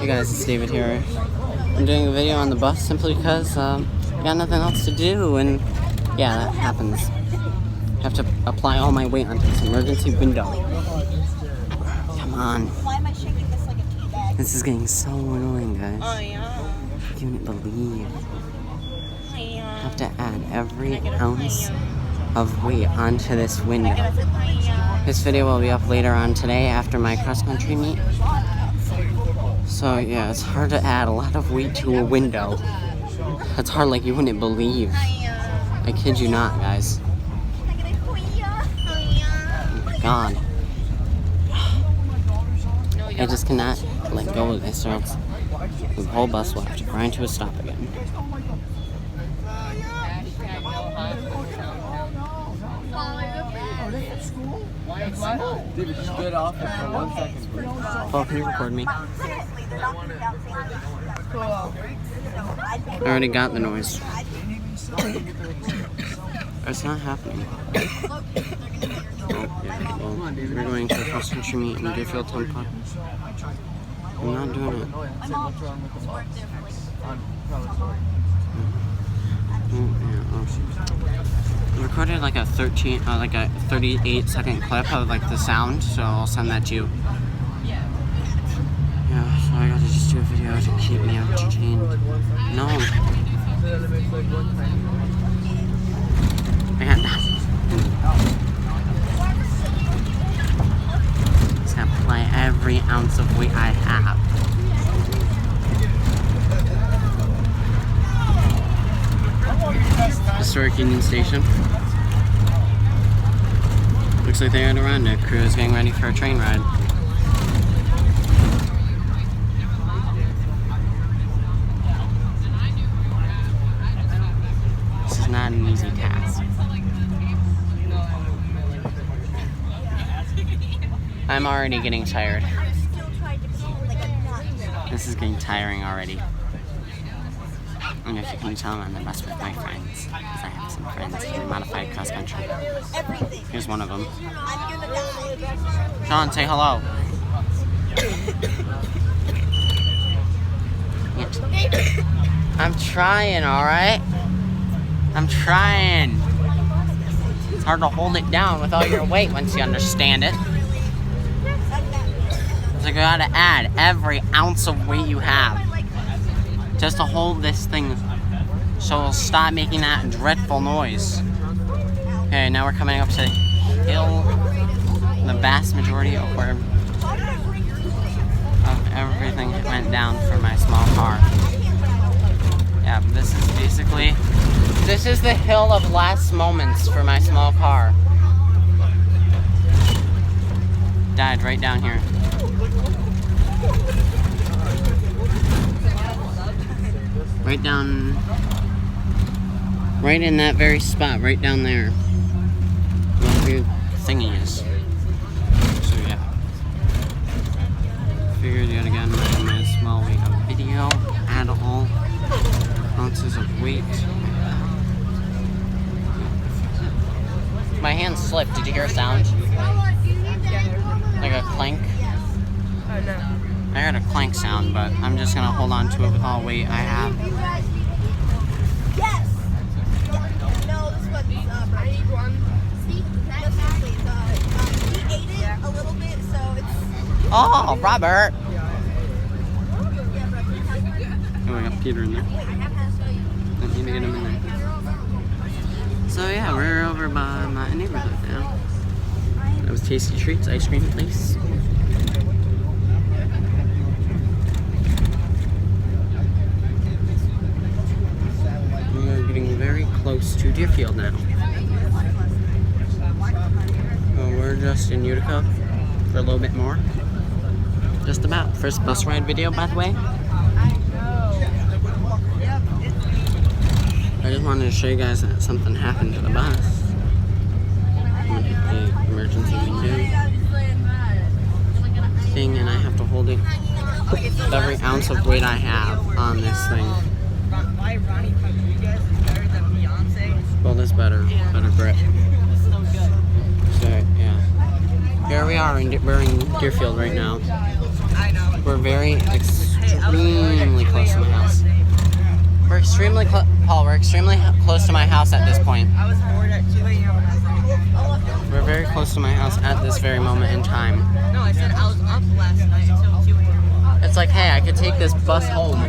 Hey guys, it's David here. I'm doing a video on the bus simply because I got nothing else to do, and yeah, that happens. I have to apply all my weight onto this emergency window. Come on. Why am I shaking this like a tea bag? This is getting so annoying, guys. Oh yeah. I can't believe Oh I yeah. have to add every ounce of weight onto this window. This video will be up later on today after my cross-country meet. So yeah, it's hard to add a lot of weight to a window. It's hard like you wouldn't believe. I kid you not, guys. God. I just cannot let go of this, or else the whole bus will have to grind to a stop again. David, just get off it for 1 second, please. Oh, can you record me? I already got the noise. It's not happening. Oh, yeah, well, we're going to a cross-country meet in Deerfield Town Park. I'm not doing it. I recorded like a 38-second clip of like the sound, so I'll send that to you. Yeah, so I gotta just do a video to keep me entertained. No. I got that. Just gotta apply every ounce of weight I have. Historic Union Station. Looks like the Adirondack crew is getting ready for a train ride. This is not an easy task. I'm already getting tired. This is getting tiring already. And if you can tell, I'm on the bus with my friends, because I have some friends in modified cross country. Here's one of them. Sean, say hello. I'm trying, alright? I'm trying. It's hard to hold it down with all your weight once you understand it. So you gotta add every ounce of weight you have just to hold this thing so it'll stop making that dreadful noise. Okay, now we're coming up to the hill. The vast majority of where everything went down for my small car. Yeah, this is the hill of last moments for my small car. Died right down here. Right in that very spot, right down there. What weird thingy is. So yeah. Figured yet again, I might as well make a video, add all ounces of weight. My hand slipped, did you hear a sound? Like a clank? Oh no. I heard a clank sound, but I'm just gonna hold on to it with all weight I have. Yes! No, this wasn't I need one. See? He ate it a little bit, so it's... Oh, Robert! Oh, I got Peter in there. I need to get him in there. So yeah, we're over by my neighborhood now. That was Tasty Treats ice cream place. Very close to Deerfield now. We're just in Utica for a little bit more. Just about. First bus ride video, by the way. I just wanted to show you guys that something happened to the bus. I'm gonna hit the emergency window thing, and I have to hold it with every ounce of weight I have on this thing. Well, this better grip. So, yeah. Here we are, we're in Deerfield right now. We're very extremely close to my house. We're extremely Paul, we're extremely close to my house at this point. I was bored at 2 a.m. We're very close to my house at this very moment in time. No, I said I was up last night until 2 a.m. It's like, hey, I could take this bus home.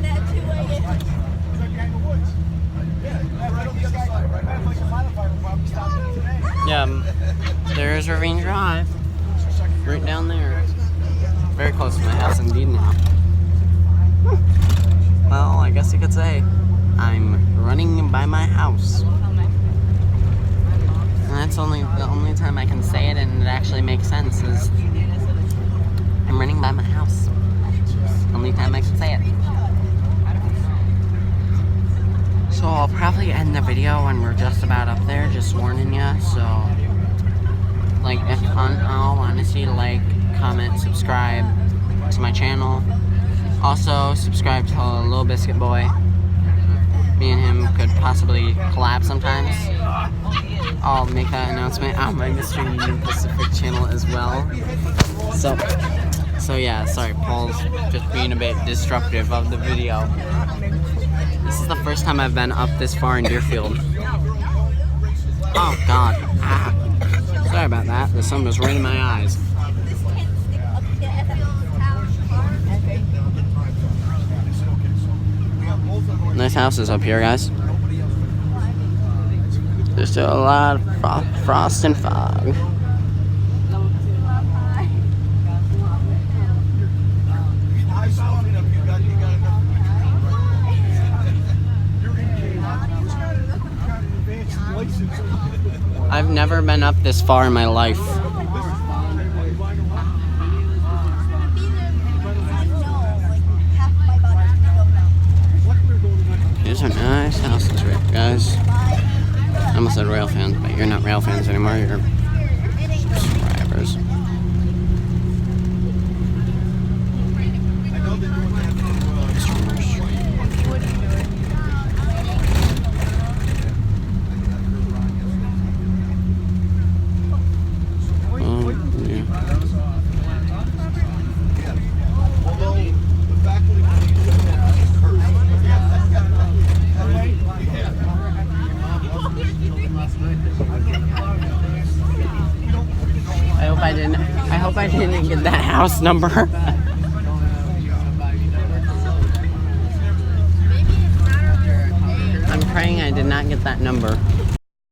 Yeah, there's Ravine Drive. Right down there. Very close to my house indeed now. Well, I guess you could say I'm running by my house. And that's the only time I can say it and it actually makes sense is I'm running by my house. Only time I can say it. So I'll probably end the video when we're just about up there, just warning you. So, like, if on all honesty, like, comment, subscribe to my channel. Also, subscribe to Little Biscuit Boy. Me and him could possibly collab sometimes. I'll make that announcement on my Mr. Union Pacific channel as well. So yeah, sorry, Paul's just being a bit disruptive of the video. This is the first time I've been up this far in Deerfield. Oh God. Ah. Sorry about that. The sun was right in my eyes. Nice houses up here, guys. There's still a lot of frost and fog. I've never been up this far in my life. These are nice houses, right, guys? I almost said rail fans, but you're not rail fans anymore, you're subscribers. I hope I didn't get that house number. I'm praying I did not get that number.